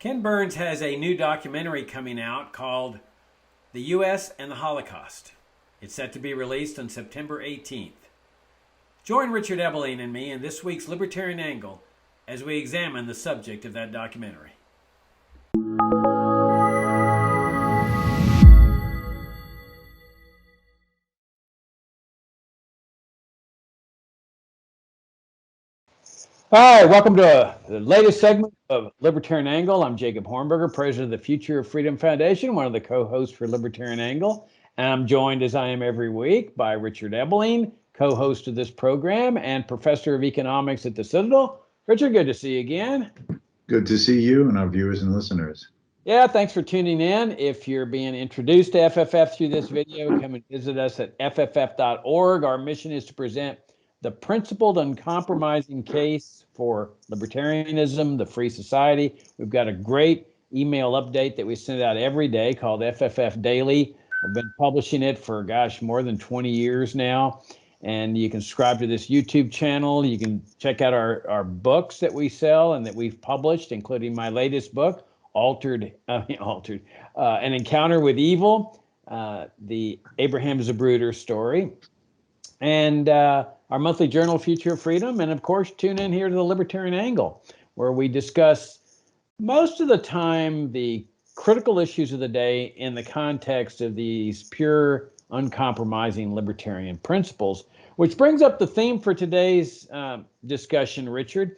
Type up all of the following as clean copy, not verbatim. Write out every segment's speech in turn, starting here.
Ken Burns has a new documentary coming out called The U.S. and the Holocaust. It's set to be released on September 18th. Join Richard Ebeling and me in this week's Libertarian Angle as we examine the subject of that documentary. Hi, welcome to the latest segment of Libertarian Angle. I'm Jacob Hornberger, president of the Future of Freedom Foundation, one of the co-hosts for Libertarian Angle. And I'm joined, as I am every week, by Richard Ebeling, co-host of this program and professor of economics at the Citadel. Richard, good to see you again. Good to see you and our viewers and listeners. Yeah, thanks for tuning in. If you're being introduced to FFF through this video, come and visit us at fff.org. Our mission is to present the principled, uncompromising case for libertarianism, the free society. We've got a great email update that we send out every day called FFF Daily. I've been publishing it for, more than 20 years now. And you can subscribe to this YouTube channel. You can check out our books that we sell and that we've published, including my latest book, An Encounter with Evil, the Abraham Zapruder story. And our monthly journal, Future of Freedom, and of course, tune in here to the Libertarian Angle, where we discuss most of the time the critical issues of the day in the context of these pure, uncompromising libertarian principles, which brings up the theme for today's discussion, Richard.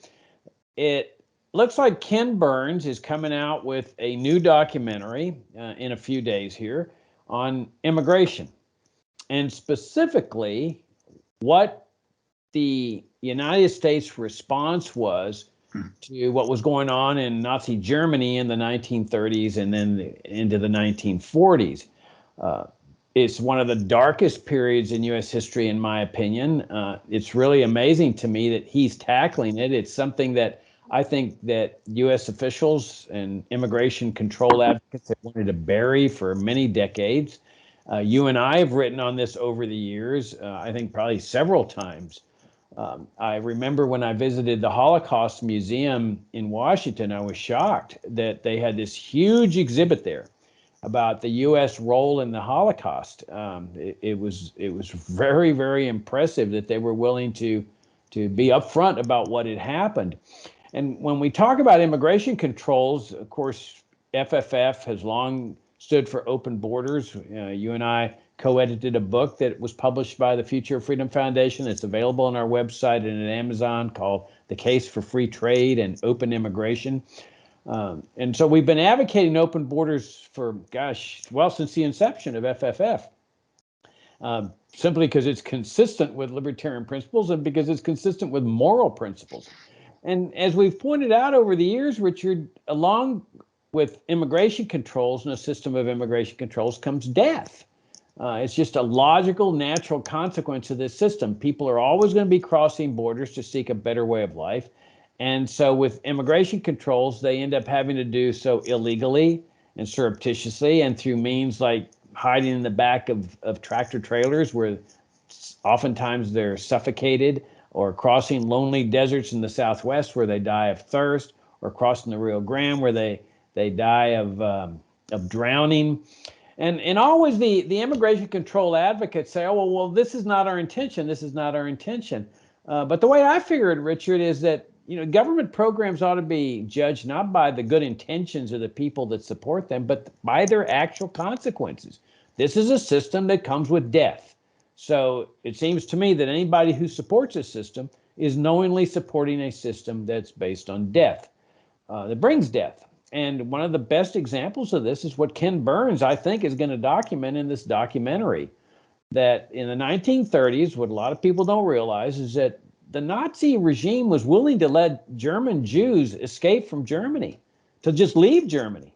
It looks like Ken Burns is coming out with a new documentary in a few days here on immigration, and specifically what the United States response was to what was going on in Nazi Germany in the 1930s and then into the 1940s. It's one of the darkest periods in U.S. history, in my opinion. It's really amazing to me that he's tackling it. It's something that I think that U.S. officials and immigration control advocates have wanted to bury for many decades. You and I have written on this over the years, I think probably several times. I remember when I visited the Holocaust Museum in Washington, I was shocked that they had this huge exhibit there about the U.S. role in the Holocaust. It was very, very impressive that they were willing to be upfront about what had happened. And when we talk about immigration controls, of course, FFF has long stood for open borders. You and I co-edited a book that was published by the Future of Freedom Foundation. It's available on our website and at Amazon, called The Case for Free Trade and Open Immigration. And so we've been advocating open borders for, since the inception of FFF, simply because it's consistent with libertarian principles and because it's consistent with moral principles. And as we've pointed out over the years, Richard, along with immigration controls and a system of immigration controls comes death. It's just a logical, natural consequence of this system. People are always going to be crossing borders to seek a better way of life. And so with immigration controls, they end up having to do so illegally and surreptitiously and through means like hiding in the back of tractor trailers where oftentimes they're suffocated, or crossing lonely deserts in the Southwest where they die of thirst, or crossing the Rio Grande where they die of drowning. And always the immigration control advocates say, oh, well, this is not our intention. This is not our intention. But the way I figure it, Richard, is that government programs ought to be judged not by the good intentions of the people that support them, but by their actual consequences. This is a system that comes with death. So it seems to me that anybody who supports a system is knowingly supporting a system that's based on death, that brings death. And one of the best examples of this is what Ken Burns, I think, is going to document in this documentary. That in the 1930s, what a lot of people don't realize is that the Nazi regime was willing to let German Jews escape from Germany, to just leave Germany.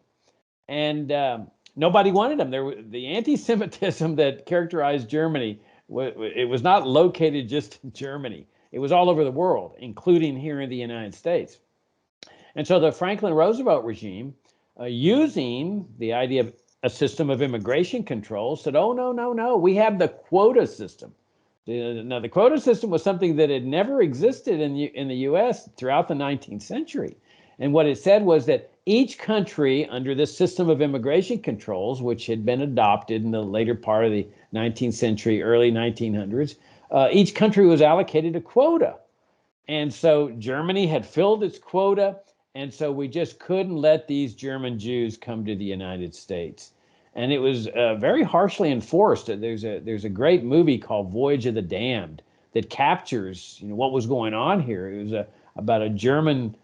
And nobody wanted them. The anti-Semitism that characterized Germany, it was not located just in Germany. It was all over the world, including here in the United States. And so the Franklin Roosevelt regime, using the idea of a system of immigration control, said, oh, no, we have the quota system. Now, the quota system was something that had never existed in the U.S. throughout the 19th century. And what it said was that each country under this system of immigration controls, which had been adopted in the later part of the 19th century, early 1900s, each country was allocated a quota. And so Germany had filled its quota. And so we just couldn't let these German Jews come to the United States. And it was very harshly enforced. There's a great movie called Voyage of the Damned that captures, what was going on here. It was about a German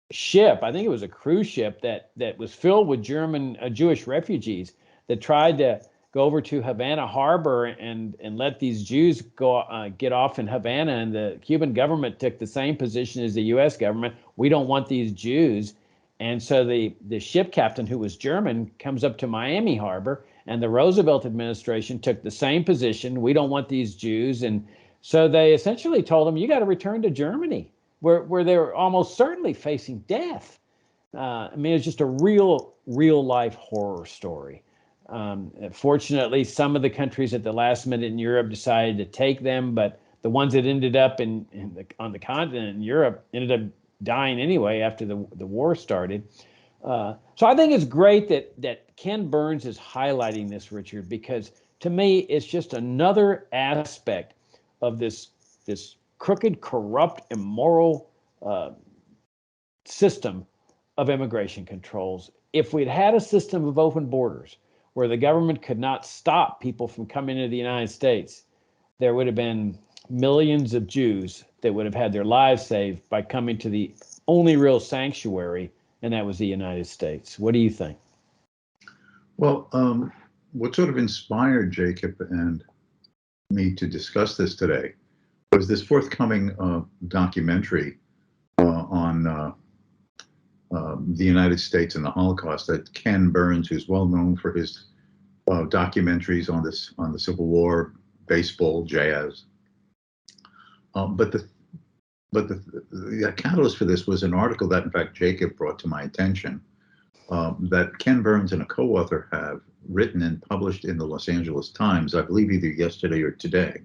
ship. I think it was a cruise ship that was filled with German Jewish refugees that tried to go over to Havana Harbor and let these Jews go get off in Havana. And the Cuban government took the same position as the U.S. government. We don't want these Jews. And so the ship captain, who was German, comes up to Miami Harbor, and the Roosevelt administration took the same position. We don't want these Jews. And so they essentially told them, you got to return to Germany, where they were almost certainly facing death. I mean, it's just a real life horror story. Fortunately, some of the countries at the last minute in Europe decided to take them, but the ones that ended up on the continent in Europe ended up dying anyway after the war started. So I think it's great that Ken Burns is highlighting this, Richard, because to me, it's just another aspect of this crooked, corrupt, immoral system of immigration controls. If we'd had a system of open borders where the government could not stop people from coming into the United States, there would have been millions of Jews that would have had their lives saved by coming to the only real sanctuary, and that was the United States. What do you think? Well, what sort of inspired Jacob and me to discuss this today was this forthcoming documentary on the United States and the Holocaust that Ken Burns, who's well known for his documentaries on the Civil War, baseball, jazz. But the catalyst for this was an article that, in fact, Jacob brought to my attention that Ken Burns and a co-author have written and published in the Los Angeles Times, I believe either yesterday or today,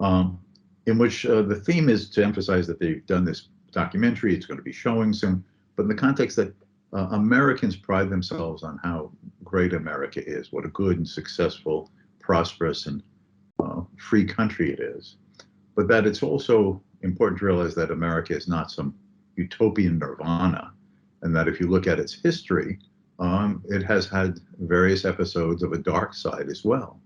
in which the theme is to emphasize that they've done this documentary. It's going to be showing soon, but in the context that Americans pride themselves on how great America is, what a good and successful, prosperous, and free country it is. But that it's also important to realize that America is not some utopian nirvana, and that if you look at its history, it has had various episodes of a dark side as well,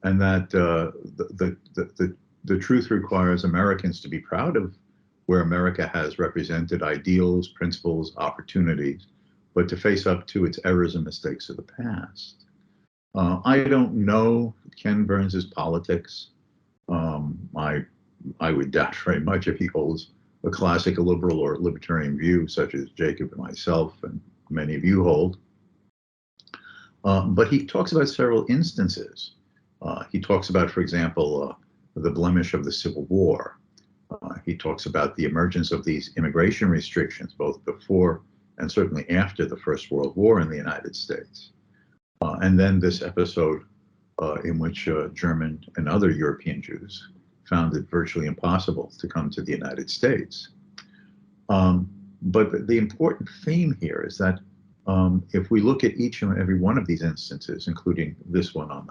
and that the truth requires Americans to be proud of where America has represented ideals, principles, opportunities, but to face up to its errors and mistakes of the past. I don't know Ken Burns's politics. I would doubt very much if he holds a classic liberal or libertarian view, such as Jacob and myself and many of you hold. But he talks about several instances. He talks about, for example, the blemish of the Civil War. He talks about the emergence of these immigration restrictions, both before and certainly after the First World War in the United States. And then this episode in which German and other European Jews found it virtually impossible to come to the United States. But the important theme here is that if we look at each and every one of these instances, including this one on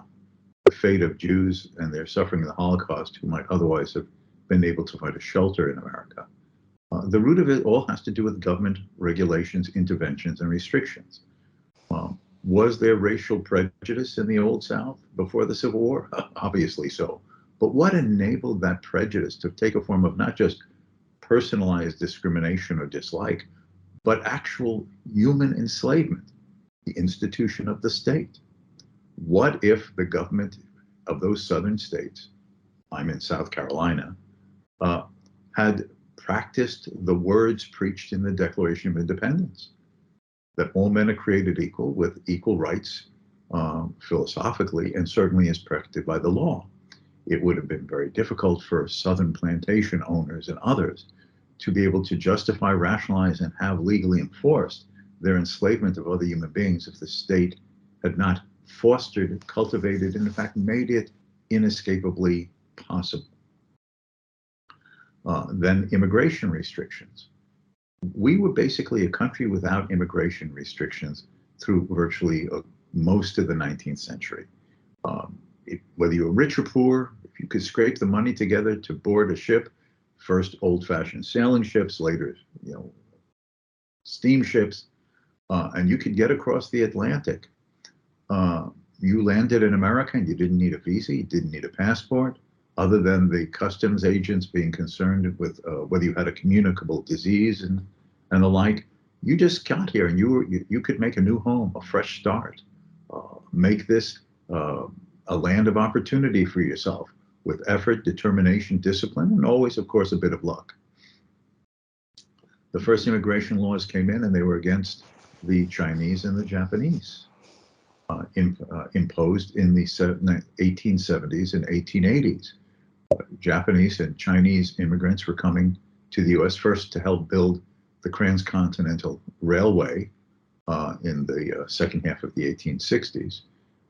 the fate of Jews and their suffering in the Holocaust, who might otherwise have been able to find a shelter in America, the root of it all has to do with government regulations, interventions, and restrictions. Was there racial prejudice in the Old South before the Civil War? Obviously so. But what enabled that prejudice to take a form of not just personalized discrimination or dislike, but actual human enslavement, the institution of the state? What if the government of those southern states, I'm in South Carolina, had practiced the words preached in the Declaration of Independence, that all men are created equal with equal rights philosophically and certainly as protected by the law? It would have been very difficult for Southern plantation owners and others to be able to justify, rationalize, and have legally enforced their enslavement of other human beings if the state had not fostered, cultivated, and in fact made it inescapably possible. Then immigration restrictions. we were basically a country without immigration restrictions through virtually most of the 19th century. Whether you were rich or poor, if you could scrape the money together to board a ship, first old-fashioned sailing ships, later, steamships, and you could get across the Atlantic. You landed in America and you didn't need a visa, you didn't need a passport, other than the customs agents being concerned with whether you had a communicable disease and the like. You just got here and you could make a new home, a fresh start, make this a land of opportunity for yourself with effort, determination, discipline, and always, of course, a bit of luck. The first immigration laws came in and they were against the Chinese and the Japanese, imposed in the 1870s and 1880s. Japanese and Chinese immigrants were coming to the U.S. first to help build the transcontinental railway in the second half of the 1860s,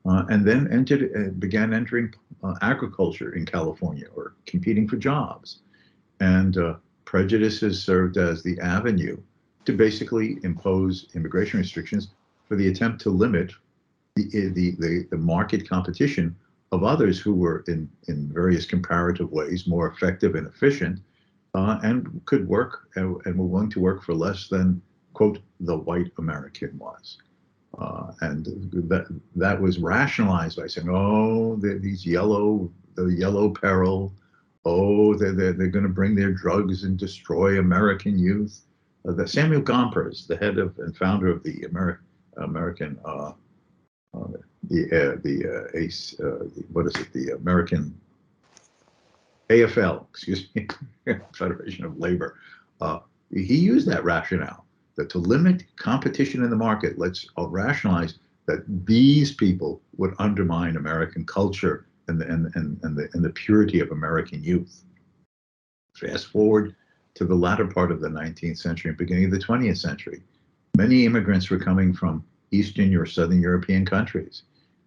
and then began entering agriculture in California or competing for jobs. And prejudices served as the avenue to basically impose immigration restrictions for the attempt to limit the market competition of others who were in various comparative ways more effective and efficient, and could work and were willing to work for less than, quote, the white American was. And that was rationalized by saying, oh, the yellow peril, oh, they're going to bring their drugs and destroy American youth. The Samuel Gompers, the head of and founder of the American the American AFL, excuse me, Federation of Labor. He used that rationale that to limit competition in the market, let's rationalize that these people would undermine American culture and the purity of American youth. Fast forward to the latter part of the 19th century and beginning of the 20th century. Many immigrants were coming from Eastern or Southern European countries.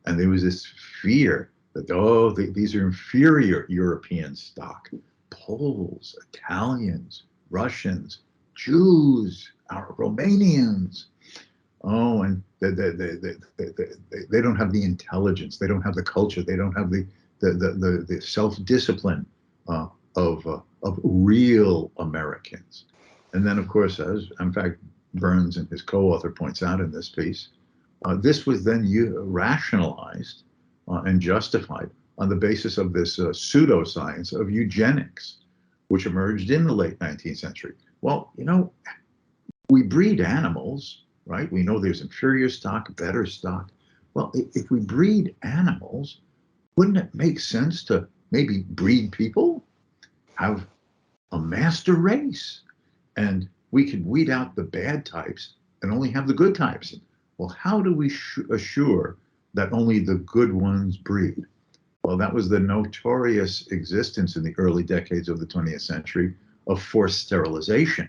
And there was this fear that, oh, these are inferior European stock. Poles, Italians, Russians, Jews, Romanians. Oh, and they don't have the intelligence, they don't have the culture, they don't have the self-discipline of real Americans. And then, of course, as in fact Burns and his co-author points out in this piece, this was then rationalized and justified on the basis of this pseudoscience of eugenics, which emerged in the late 19th century. Well, we breed animals, right? We know there's inferior stock, better stock. Well, if we breed animals, wouldn't it make sense to maybe breed people, have a master race, and we could weed out the bad types and only have the good types? Well, how do we assure that only the good ones breed? Well, that was the notorious existence in the early decades of the 20th century of forced sterilization,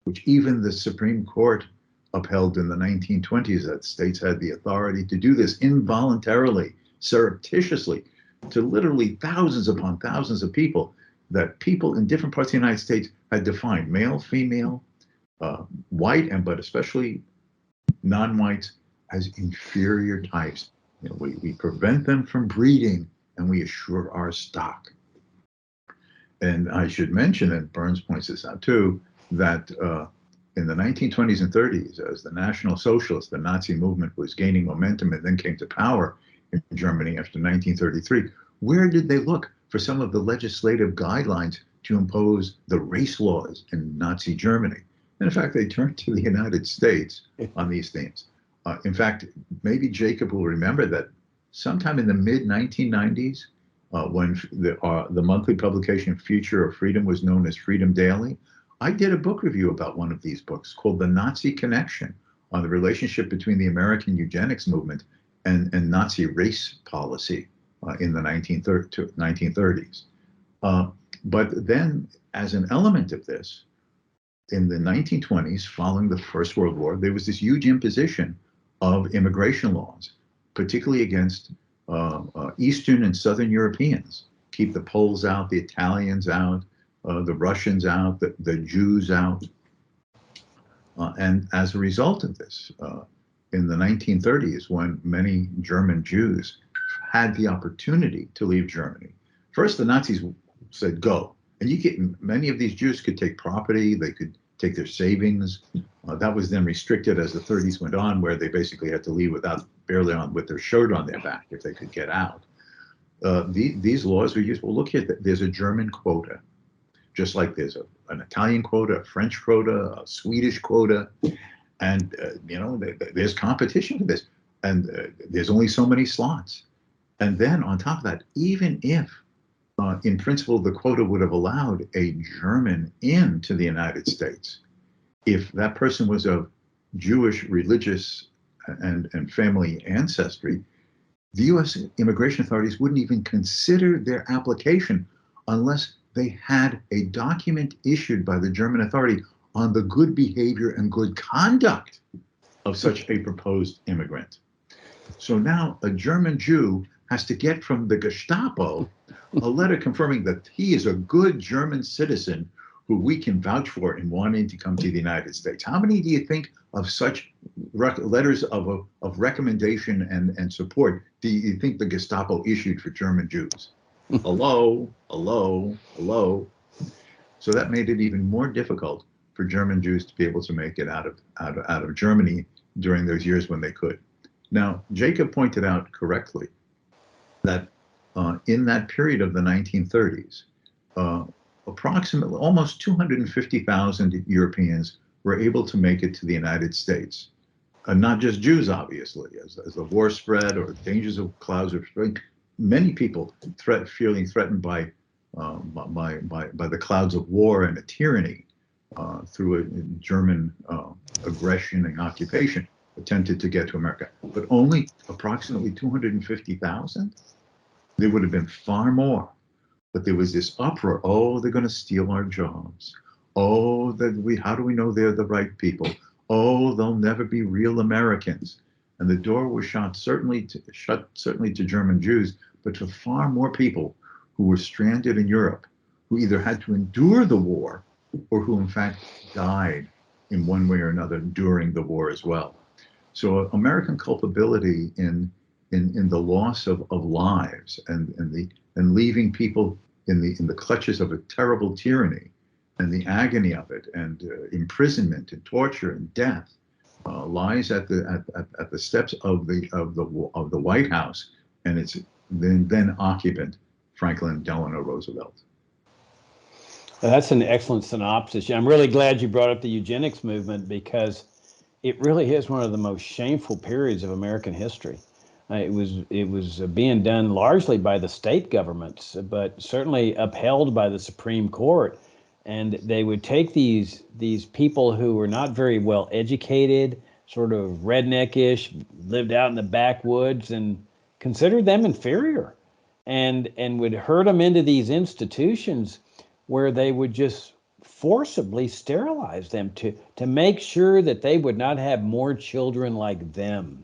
which even the Supreme Court upheld in the 1920s, that states had the authority to do this involuntarily, surreptitiously, to literally thousands upon thousands of people, that people in different parts of the United States had defined male, female, white, but especially non-whites as inferior types. We prevent them from breeding and we assure our stock. And I should mention, and Burns points this out too, that in the 1920s and 30s, as the National Socialists, the Nazi movement, was gaining momentum and then came to power in Germany after 1933, where did they look for some of the legislative guidelines to impose the race laws in Nazi Germany? And in fact, they turned to the United States on these themes. In fact, maybe Jacob will remember that sometime in the mid-1990s, when the monthly publication Future of Freedom was known as Freedom Daily, I did a book review about one of these books called The Nazi Connection, on the relationship between the American eugenics movement and Nazi race policy in the 1930s. But then, as an element of this, in the 1920s, following the First World War, there was this huge imposition of immigration laws, particularly against Eastern and Southern Europeans. Keep the Poles out, the Italians out, the Russians out, the Jews out. And as a result of this, in the 1930s, when many German Jews had the opportunity to leave Germany, first the Nazis said go, and many of these Jews could take property, they could take their savings. That was then restricted as the 30s went on, where they basically had to leave with their shirt on their back if they could get out. These laws were used. Well, look here, there's a German quota, just like there's an Italian quota, a French quota, a Swedish quota, and there's competition for this, and there's only so many slots. And then on top of that, even if in principle the quota would have allowed a German into the United States, if that person was of Jewish religious and family ancestry, the U.S. immigration authorities wouldn't even consider their application unless they had a document issued by the German authority on the good behavior and good conduct of such a proposed immigrant. So now a German Jew has to get from the Gestapo a letter confirming that he is a good German citizen who we can vouch for in wanting to come to the United States. How many do you think of such letters of recommendation and support do you think the Gestapo issued for German Jews? Hello, hello, hello. So that made it even more difficult for German Jews to be able to make it out of Germany during those years when they could. Now, Jacob pointed out correctly that in that period of the 1930s, approximately almost 250,000 Europeans were able to make it to the United States. Not just Jews, obviously, as the war spread or dangers of clouds of spring, many people feeling threatened by the clouds of war and a tyranny through a German aggression and occupation attempted to get to America. But only approximately 250,000? There would have been far more. But there was this uproar. Oh, they're going to steal our jobs. Oh, how do we know they're the right people? Oh, they'll never be real Americans. And the door was shut certainly to German Jews, but to far more people who were stranded in Europe, who either had to endure the war or who in fact died in one way or another during the war as well. So American culpability in the loss of lives and leaving people in the clutches of a terrible tyranny and the agony of it and imprisonment and torture and death lies at the steps of the White House and its then occupant Franklin Delano Roosevelt. That's an excellent synopsis. I'm really glad you brought up the eugenics movement because it really is one of the most shameful periods of American history. It was being done largely by the state governments, but certainly upheld by the Supreme Court. And they would take these people who were not very well educated, sort of redneckish, lived out in the backwoods, and considered them inferior, and would herd them into these institutions where they would just forcibly sterilize them to make sure that they would not have more children like them.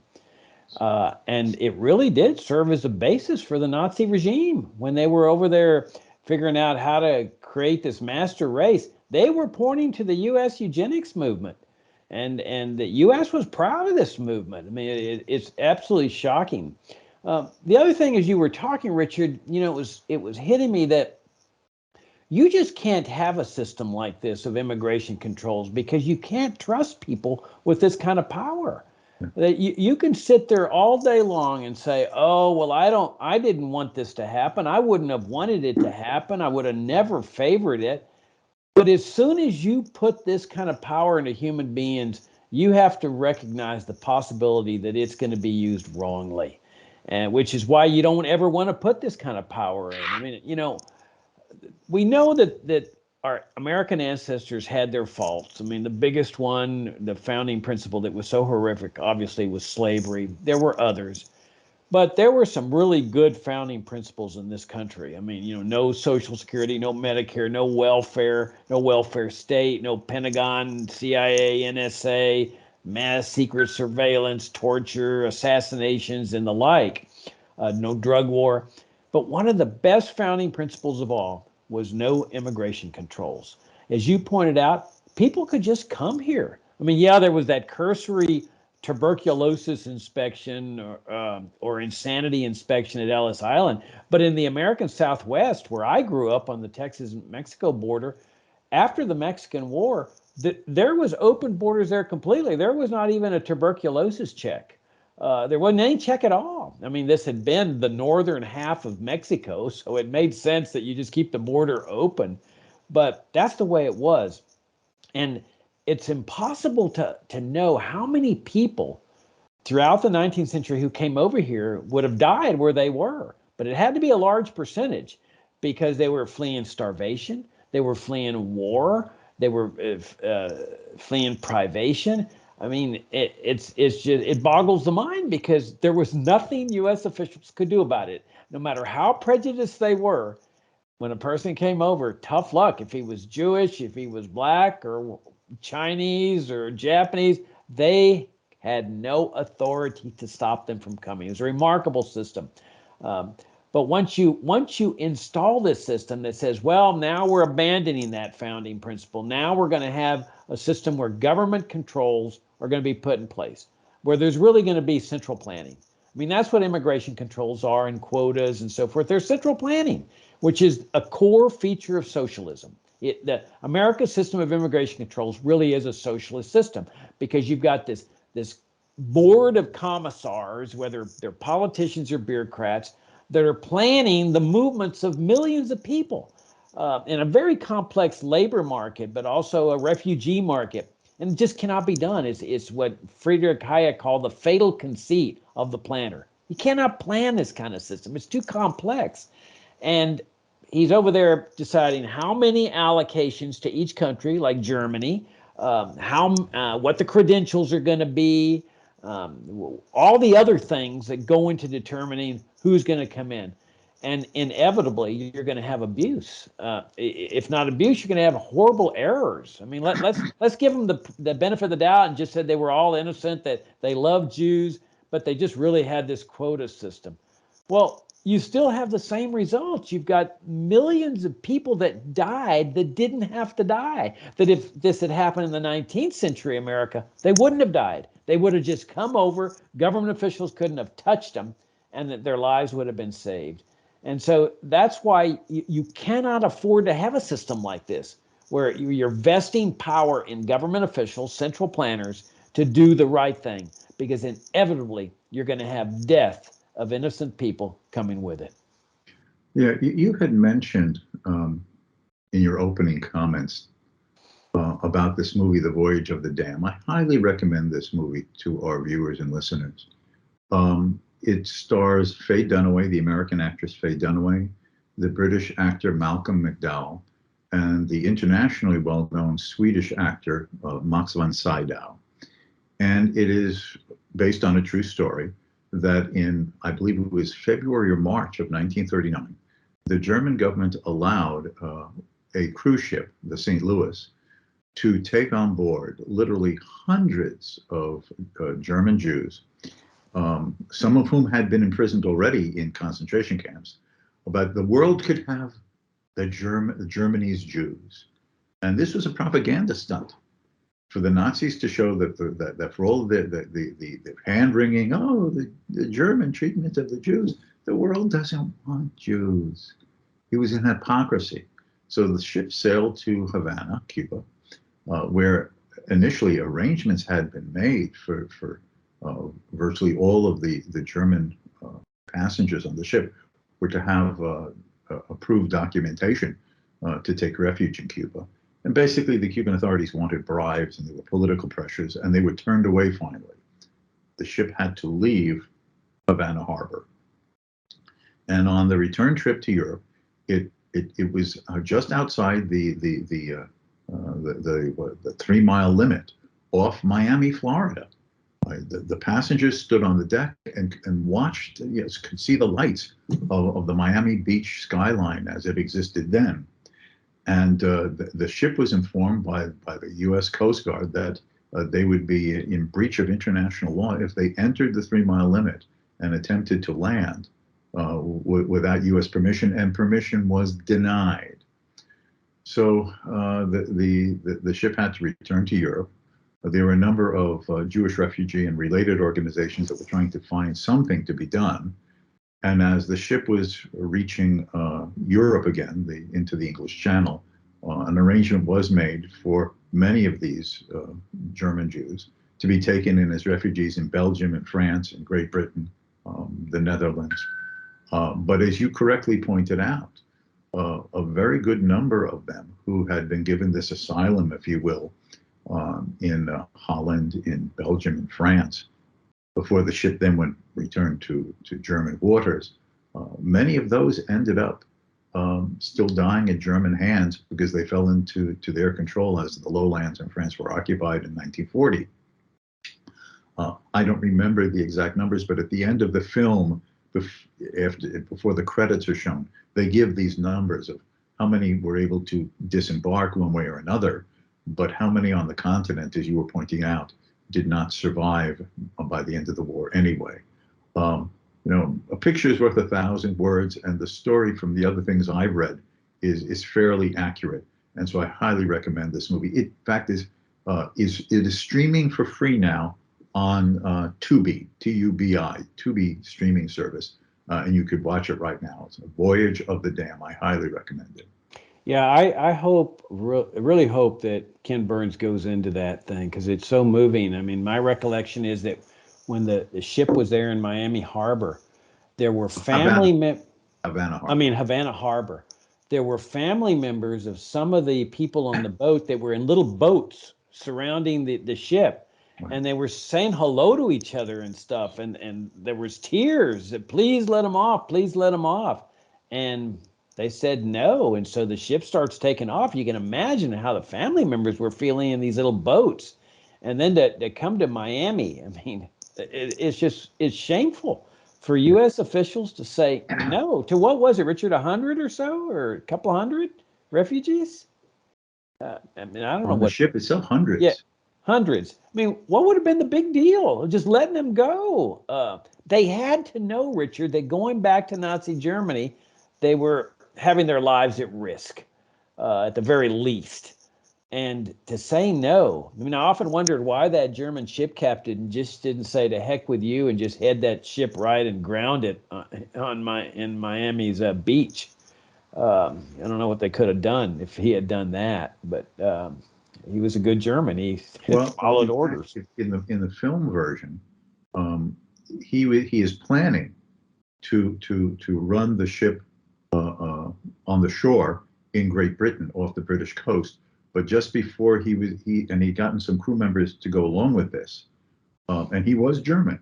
And it really did serve as a basis for the Nazi regime when they were over there figuring out how to create this master race. They were pointing to the U.S. eugenics movement, and the U.S. was proud of this movement. I mean, it's absolutely shocking. The other thing, as you were talking, Richard, it was hitting me that you just can't have a system like this of immigration controls because you can't trust people with this kind of power. That you can sit there all day long and say, oh, well, I didn't want this to happen. I wouldn't have wanted it to happen. I would have never favored it. But as soon as you put this kind of power into human beings, you have to recognize the possibility that it's going to be used wrongly, and which is why you don't ever want to put this kind of power in. I mean, we know that our American ancestors had their faults. I mean, the biggest one, the founding principle that was so horrific, obviously, was slavery. There were others, but there were some really good founding principles in this country. I mean, no Social Security, no Medicare, no welfare state, no Pentagon, CIA, NSA, mass secret surveillance, torture, assassinations, and the like. No drug war. But one of the best founding principles of all was no immigration controls. As you pointed out, people could just come here. I mean, yeah, there was that cursory tuberculosis inspection or insanity inspection at Ellis Island, but in the American Southwest, where I grew up on the Texas-Mexico border, after the Mexican War, there was open borders there completely. There was not even a tuberculosis check. There wasn't any check at all. I mean, this had been the northern half of Mexico, so it made sense that you just keep the border open. But that's the way it was. And it's impossible to know how many people throughout the 19th century who came over here would have died where they were. But it had to be a large percentage because they were fleeing starvation, they were fleeing war, they were fleeing privation. I mean, it's just, it boggles the mind because there was nothing U.S. officials could do about it. No matter how prejudiced they were, when a person came over, tough luck. If he was Jewish, if he was black or Chinese or Japanese, they had no authority to stop them from coming. It's a remarkable system. Um, but once you install this system that says, well, now we're abandoning that founding principle. Now we're going to have a system where government controls are going to be put in place, where there's really going to be central planning. I mean, that's what immigration controls are and quotas and so forth. They're central planning, which is a core feature of socialism. The America's system of immigration controls really is a socialist system because you've got this board of commissars, whether they're politicians or bureaucrats, that are planning the movements of millions of people in a very complex labor market, but also a refugee market. And it just cannot be done. It's what Friedrich Hayek called the fatal conceit of the planner. You cannot plan this kind of system. It's too complex. And he's over there deciding how many allocations to each country, like Germany, what the credentials are going to be, all the other things that go into determining who's going to come in. And inevitably, you're going to have abuse. If not abuse, you're going to have horrible errors. I mean, let's give them the benefit of the doubt and just said they were all innocent, that they loved Jews, but they just really had this quota system. Well, you still have the same results. You've got millions of people that died that didn't have to die. That if this had happened in the 19th century America, they wouldn't have died. They would have just come over. Government officials couldn't have touched them, and that their lives would have been saved. And so that's why you cannot afford to have a system like this, where you're vesting power in government officials, central planners, to do the right thing, because inevitably you're going to have death of innocent people coming with it. Yeah, you had mentioned in your opening comments about this movie, The Voyage of the Dam. I highly recommend this movie to our viewers and listeners. It stars Faye Dunaway, the American actress Faye Dunaway, the British actor Malcolm McDowell, and the internationally well-known Swedish actor Max von Sydow. And it is based on a true story that in, I believe it was February or March of 1939, the German government allowed a cruise ship, the St. Louis, to take on board literally hundreds of German Jews, some of whom had been imprisoned already in concentration camps. But the world could have Germany's Jews. And this was a propaganda stunt for the Nazis to show that for all the hand-wringing, the German treatment of the Jews, the world doesn't want Jews. It was an hypocrisy. So the ship sailed to Havana, Cuba, where initially arrangements had been made for virtually all of the German passengers on the ship were to have approved documentation to take refuge in Cuba. And basically, the Cuban authorities wanted bribes, and there were political pressures, and they were turned away finally. The ship had to leave Havana Harbor. And on the return trip to Europe, it was just outside the 3-mile limit off Miami, Florida. The passengers stood on the deck and watched, could see the lights of the Miami Beach skyline as it existed then. And the ship was informed by the U.S. Coast Guard that they would be in breach of international law if they entered the 3-mile limit and attempted to land without U.S. permission, and permission was denied. So the ship had to return to Europe. there were a number of Jewish refugee and related organizations that were trying to find something to be done. And as the ship was reaching Europe again, into the English Channel, an arrangement was made for many of these German Jews to be taken in as refugees in Belgium and France and Great Britain, the Netherlands. But as you correctly pointed out, a very good number of them who had been given this asylum, if you will, in Holland, in Belgium, and France, before the ship then returned to German waters, many of those ended up still dying at German hands because they fell into their control as the lowlands in France were occupied in 1940. I don't remember the exact numbers, but at the end of the film, before the credits are shown, they give these numbers of how many were able to disembark one way or another, but how many on the continent, as you were pointing out, did not survive by the end of the war anyway. A picture is worth 1,000 words, and the story from the other things I've read is fairly accurate, and so I highly recommend this movie. It, in fact, it is streaming for free now on Tubi, T-U-B-I, Tubi streaming service, and you could watch it right now. It's A Voyage of the Dam. I highly recommend it. Yeah, I really hope that Ken Burns goes into that thing because it's so moving. I mean, my recollection is that when the ship was there in Miami Harbor, there were Havana Harbor. Havana Harbor. There were family members of some of the people on the boat that were in little boats surrounding the ship. Right. And they were saying hello to each other and stuff. And there was tears that please let them off, please let them off. And they said no. And so the ship starts taking off. You can imagine how the family members were feeling in these little boats. And then to come to Miami, I mean, it's shameful for U.S. officials to say no to what was it, Richard, 100 or so, or a couple hundred refugees? I mean, I don't know On the ship itself, hundreds. Yeah, hundreds. I mean, what would have been the big deal? Just letting them go. They had to know, Richard, that going back to Nazi Germany, they were having their lives at risk, at the very least. And to say no, I mean, I often wondered why that German ship captain just didn't say to heck with you and just head that ship right and ground it in Miami's beach. I don't know what they could have done if he had done that, but he was a good German. He followed orders. In the film version, he is planning to run the ship on the shore in Great Britain off the British coast. But just before he'd gotten some crew members to go along with this, and he was German.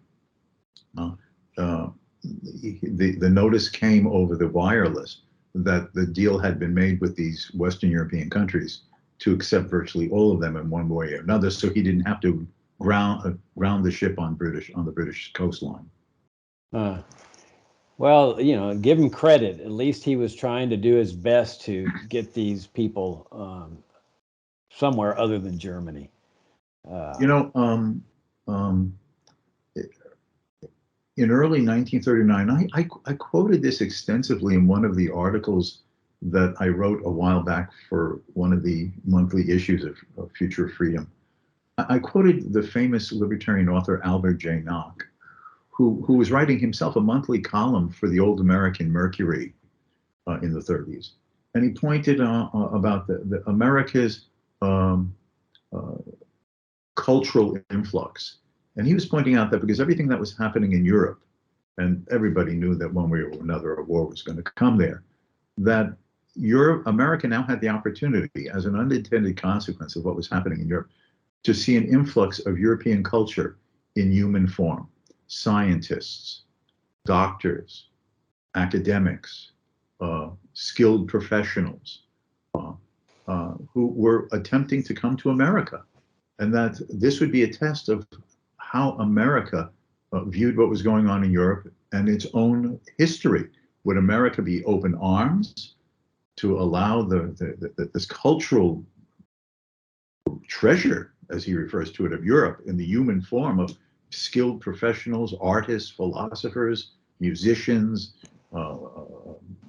The notice came over the wireless that the deal had been made with these Western European countries to accept virtually all of them in one way or another, so he didn't have to ground the ship on the British coastline. Well, give him credit. At least he was trying to do his best to get these people somewhere other than Germany. In early 1939, I quoted this extensively in one of the articles that I wrote a while back for one of the monthly issues of Future of Freedom. I quoted the famous libertarian author Albert J. Nock, who was writing himself a monthly column for the Old American Mercury in the 30s. And he pointed about the America's cultural influx. And he was pointing out that because everything that was happening in Europe, and everybody knew that one way or another a war was going to come there, that America now had the opportunity, as an unintended consequence of what was happening in Europe, to see an influx of European culture in human form. Scientists, doctors, academics, skilled professionals who were attempting to come to America. And that this would be a test of how America viewed what was going on in Europe and its own history. Would America be open arms to allow this cultural treasure, as he refers to it, of Europe in the human form of skilled professionals, artists, philosophers, musicians,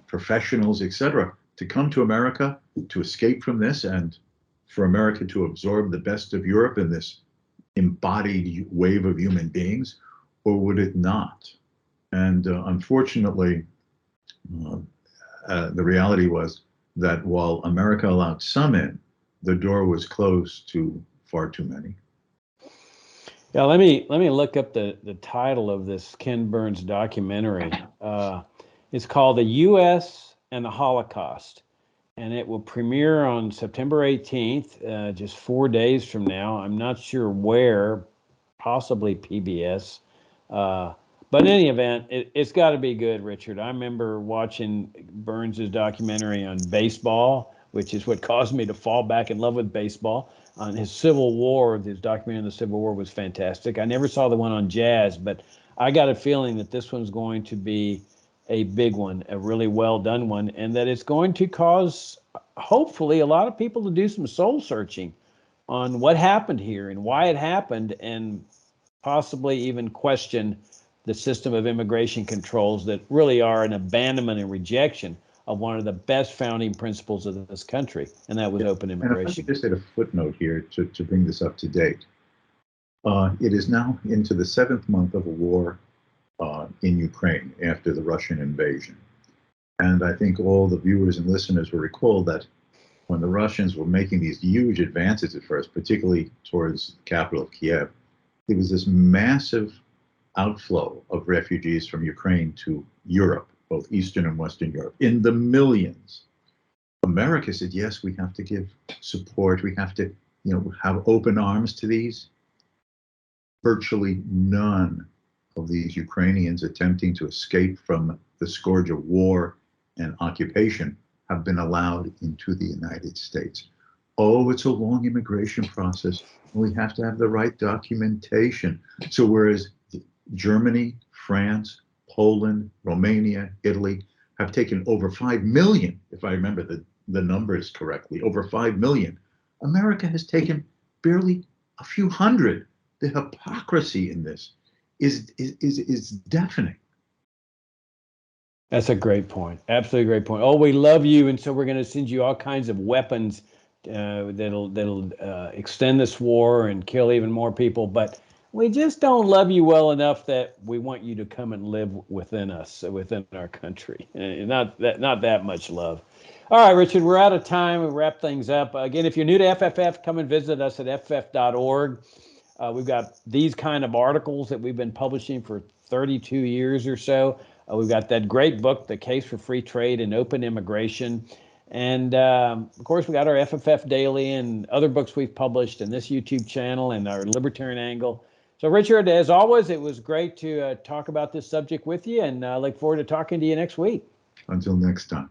professionals, etc., to come to America, to escape from this, and for America to absorb the best of Europe in this embodied wave of human beings, or would it not? And unfortunately, the reality was that while America allowed some in, the door was closed to far too many. Yeah, let me look up the title of this Ken Burns documentary. It's called "The U.S. and the Holocaust," and it will premiere on September 18th, just 4 days from now. I'm not sure where, possibly PBS. Uh, but in any event, it's got to be good, Richard. I remember watching Burns's documentary on baseball, which is what caused me to fall back in love with baseball. On his Civil War, his documentary on the Civil War was fantastic. I never saw the one on jazz, but I got a feeling that this one's going to be a big one, a really well done one, and that it's going to cause, hopefully, a lot of people to do some soul searching on what happened here and why it happened, and possibly even question the system of immigration controls that really are an abandonment and rejection of one of the best founding principles of this country, and that was open And if I could immigration. just add a footnote here to bring this up to date. It is now into the 7th month of a war in Ukraine after the Russian invasion. And I think all the viewers and listeners will recall that when the Russians were making these huge advances at first, particularly towards the capital of Kiev, there was this massive outflow of refugees from Ukraine to Europe, both Eastern and Western Europe, in the millions. America said, yes, we have to give support. We have to, have open arms to these. Virtually none of these Ukrainians attempting to escape from the scourge of war and occupation have been allowed into the United States. Oh, it's a long immigration process. We have to have the right documentation. So whereas Germany, France, Poland, Romania, Italy have taken over 5 million, if I remember the numbers correctly, over 5 million, America has taken barely a few hundred. The hypocrisy in this is deafening. That's a great point. Absolutely great point. Oh, we love you, and so we're going to send you all kinds of weapons that'll extend this war and kill even more people. But we just don't love you well enough that we want you to come and live within us, within our country. Not that much love. All right, Richard, we're out of time. We wrap things up. Again, if you're new to FFF, come and visit us at ff.org. We've got these kind of articles that we've been publishing for 32 years or so. We've got that great book, The Case for Free Trade and Open Immigration. And of course, we got our FFF Daily and other books we've published, and this YouTube channel and our Libertarian Angle. So, Richard, as always, it was great to talk about this subject with you, and I look forward to talking to you next week. Until next time.